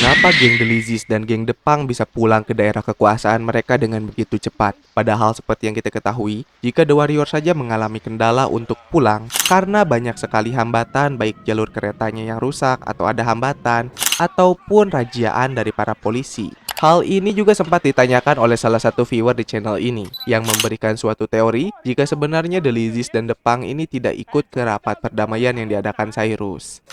kenapa geng The Lizzies dan geng Depang bisa pulang ke daerah kekuasaan mereka dengan begitu cepat. Padahal seperti yang kita ketahui, jika The Warrior saja mengalami kendala untuk pulang karena banyak sekali hambatan, baik jalur keretanya yang rusak atau ada hambatan, ataupun rajiaan dari para polisi. Hal ini juga sempat ditanyakan oleh salah satu viewer di channel ini yang memberikan suatu teori jika sebenarnya The Lizzies dan Depang ini tidak ikut ke rapat perdamaian yang diadakan Cyrus.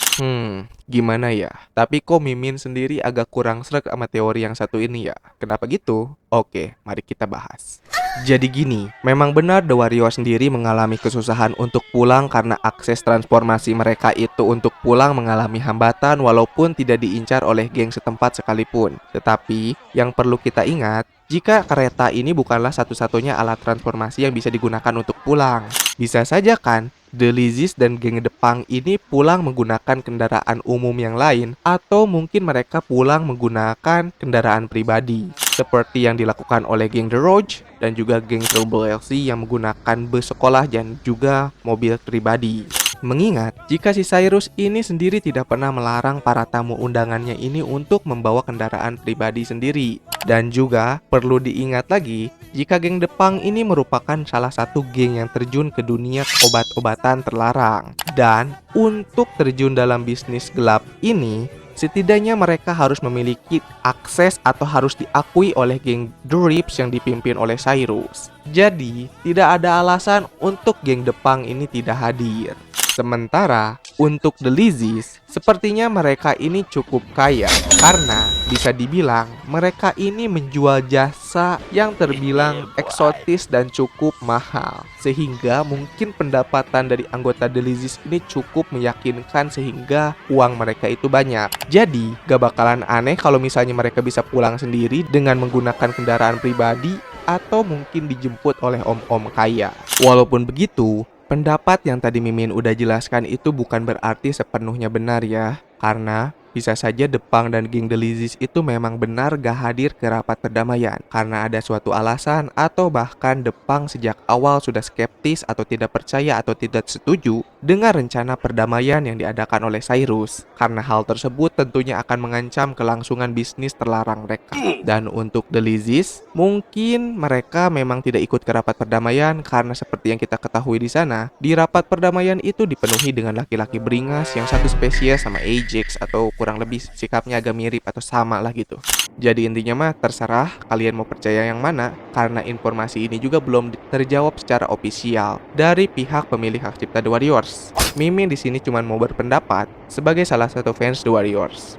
Gimana ya? Tapi kok Mimin sendiri agak kurang sreg sama teori yang satu ini ya? Kenapa gitu? Oke, mari kita bahas. Jadi gini, memang benar The Warrior sendiri mengalami kesusahan untuk pulang karena akses transportasi mereka itu untuk pulang mengalami hambatan walaupun tidak diincar oleh geng setempat sekalipun. Tetapi, yang perlu kita ingat, jika kereta ini bukanlah satu-satunya alat transportasi yang bisa digunakan untuk pulang. Bisa saja kan, The Lizzies dan geng Depang ini pulang menggunakan kendaraan umum yang lain, atau mungkin mereka pulang menggunakan kendaraan pribadi, seperti yang dilakukan oleh geng The Roach dan juga geng Trouble LC yang menggunakan bus sekolah dan juga mobil pribadi. Mengingat jika si Cyrus ini sendiri tidak pernah melarang para tamu undangannya ini untuk membawa kendaraan pribadi sendiri. Dan juga perlu diingat lagi, jika geng Depang ini merupakan salah satu geng yang terjun ke dunia obat-obatan terlarang. Dan untuk terjun dalam bisnis gelap ini, setidaknya mereka harus memiliki akses atau harus diakui oleh geng The Rips yang dipimpin oleh Cyrus. Jadi, tidak ada alasan untuk geng Depang ini tidak hadir. Sementara untuk The Lizzies, sepertinya mereka ini cukup kaya karena bisa dibilang mereka ini menjual jasa yang terbilang eksotis dan cukup mahal. Sehingga mungkin pendapatan dari anggota The Lizzies ini cukup meyakinkan sehingga uang mereka itu banyak. Jadi gak bakalan aneh kalau misalnya mereka bisa pulang sendiri dengan menggunakan kendaraan pribadi atau mungkin dijemput oleh om-om kaya. Walaupun begitu, pendapat yang tadi Mimin udah jelaskan itu bukan berarti sepenuhnya benar ya. Karena bisa saja Depang dan geng The Lizzies itu memang benar gak hadir ke rapat perdamaian karena ada suatu alasan, atau bahkan Depang sejak awal sudah skeptis atau tidak percaya atau tidak setuju dengan rencana perdamaian yang diadakan oleh Cyrus. Karena hal tersebut tentunya akan mengancam kelangsungan bisnis terlarang mereka. Dan untuk The Lizzies, mungkin mereka memang tidak ikut ke rapat perdamaian karena seperti yang kita ketahui di sana, di rapat perdamaian itu dipenuhi dengan laki-laki beringas yang satu spesies sama Ajax, atau kurang lebih sikapnya agak mirip atau sama lah gitu. Jadi intinya mah terserah kalian mau percaya yang mana, karena informasi ini juga belum terjawab secara ofisial dari pihak pemilik hak cipta The Warriors. Mimin di sini cuma mau berpendapat sebagai salah satu fans The Warriors.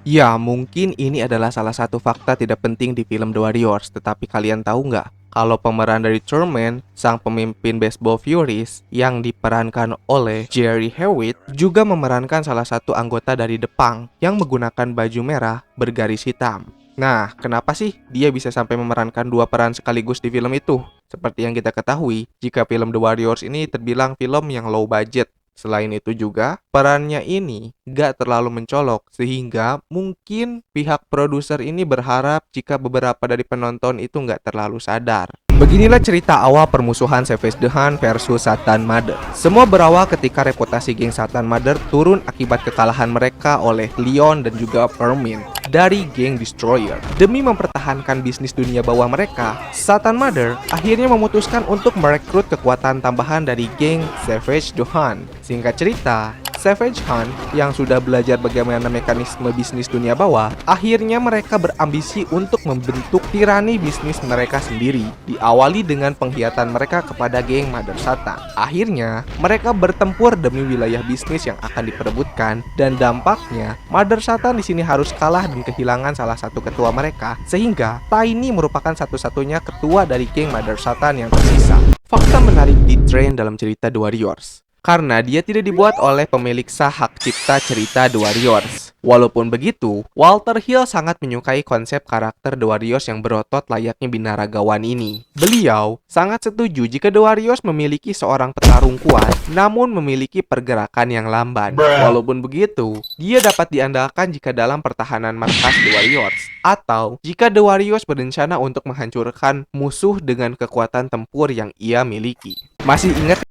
Ya, mungkin ini adalah salah satu fakta tidak penting di film The Warriors, tetapi kalian tahu nggak kalau pemeran dari Thurman, sang pemimpin baseball Furies yang diperankan oleh Jerry Hewitt, juga memerankan salah satu anggota dari Depang yang menggunakan baju merah bergaris hitam. Nah, kenapa sih dia bisa sampai memerankan dua peran sekaligus di film itu? Seperti yang kita ketahui, jika film The Warriors ini terbilang film yang low budget. Selain itu juga, perannya ini gak terlalu mencolok, sehingga mungkin pihak produser ini berharap jika beberapa dari penonton itu gak terlalu sadar. Beginilah cerita awal permusuhan Savage the Hunt versus Satan Mother. Semua berawal ketika reputasi geng Satan Mother turun akibat kekalahan mereka oleh Leon dan juga Vermin dari geng Destroyer. Demi mempertahankan bisnis dunia bawah mereka, Satan Mother akhirnya memutuskan untuk merekrut kekuatan tambahan dari geng Savage the Hunt. Singkat cerita, Savage Hunt yang sudah belajar bagaimana mekanisme bisnis dunia bawah, akhirnya mereka berambisi untuk membentuk tirani bisnis mereka sendiri, diawali dengan pengkhianatan mereka kepada geng Mother Satan. Akhirnya, mereka bertempur demi wilayah bisnis yang akan diperebutkan, dan dampaknya Mother Satan di sini harus kalah dan kehilangan salah satu ketua mereka, sehingga Tiny merupakan satu-satunya ketua dari geng Mother Satan yang tersisa. Fakta menarik di trend dalam cerita The Warriors, karena dia tidak dibuat oleh pemilik sah hak cipta cerita The Warriors. Walaupun begitu, Walter Hill sangat menyukai konsep karakter The Warriors yang berotot layaknya binaragawan ini. Beliau sangat setuju jika The Warriors memiliki seorang petarung kuat, namun memiliki pergerakan yang lamban. Walaupun begitu, dia dapat diandalkan jika dalam pertahanan markas The Warriors, atau jika The Warriors berencana untuk menghancurkan musuh dengan kekuatan tempur yang ia miliki. Masih ingat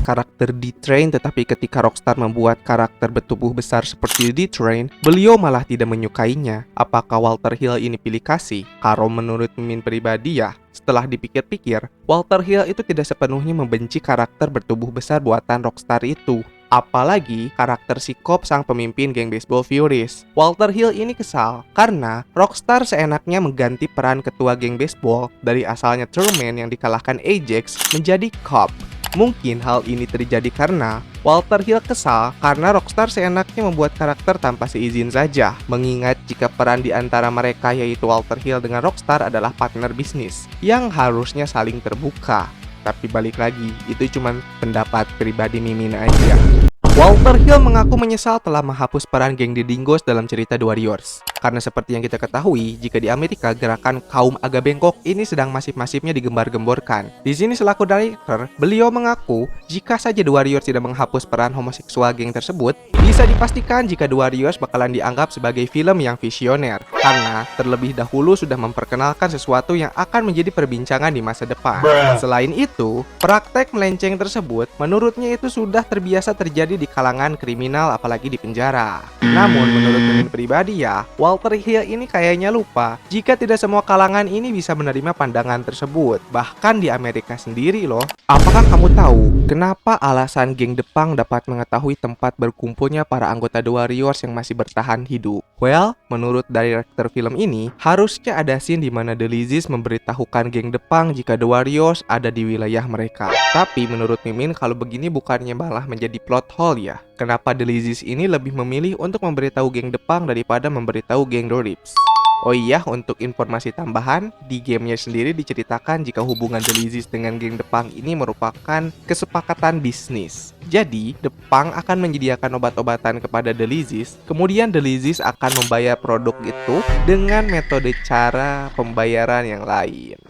karakter D-Train, tetapi ketika Rockstar membuat karakter bertubuh besar seperti D-Train, beliau malah tidak menyukainya. Apakah Walter Hill ini pilih kasih? Kalau menurut Mimin pribadi ya, setelah dipikir-pikir, Walter Hill itu tidak sepenuhnya membenci karakter bertubuh besar buatan Rockstar itu. Apalagi karakter si Cobb sang pemimpin geng baseball Furies. Walter Hill ini kesal karena Rockstar seenaknya mengganti peran ketua geng baseball dari asalnya Thurman yang dikalahkan Ajax menjadi Cobb. Mungkin hal ini terjadi karena Walter Hill kesal karena Rockstar seenaknya membuat karakter tanpa seizin saja. Mengingat jika peran di antara mereka yaitu Walter Hill dengan Rockstar adalah partner bisnis yang harusnya saling terbuka. Tapi balik lagi, itu cuma pendapat pribadi Mimin aja. Walter Hill mengaku menyesal telah menghapus peran geng The Dingos dalam cerita The Warriors. Karena seperti yang kita ketahui, jika di Amerika gerakan kaum agak bengkok ini sedang masif-masifnya digembar-gemborkan. Di sini selaku director, beliau mengaku jika saja The Warriors tidak menghapus peran homoseksual geng tersebut, bisa dipastikan jika The Warriors bakalan dianggap sebagai film yang visioner. Karena terlebih dahulu sudah memperkenalkan sesuatu yang akan menjadi perbincangan di masa depan. Selain itu, praktek melenceng tersebut menurutnya itu sudah terbiasa terjadi di kalangan kriminal apalagi di penjara. Namun menurut Mimin pribadi ya, Walter Hill ini kayaknya lupa jika tidak semua kalangan ini bisa menerima pandangan tersebut. Bahkan di Amerika sendiri loh. Apakah kamu tahu kenapa alasan geng The Punk dapat mengetahui tempat berkumpulnya para anggota The Warriors yang masih bertahan hidup? Well, menurut director film ini, harusnya ada scene di mana The Lizzies memberitahukan geng The Punk jika The Warriors ada di wilayah mereka. Tapi menurut Mimin, kalau begini bukannya malah menjadi plot hole ya? Kenapa The Lizzies ini lebih memilih untuk memberitahu geng The Punk daripada memberitahu geng The Rips? Oh iya, untuk informasi tambahan, di gamenya sendiri diceritakan jika hubungan The Lizzies dengan geng The Punk ini merupakan kesepakatan bisnis. Jadi, The Punk akan menyediakan obat-obatan kepada The Lizzies, kemudian The Lizzies akan membayar produk itu dengan metode cara pembayaran yang lain.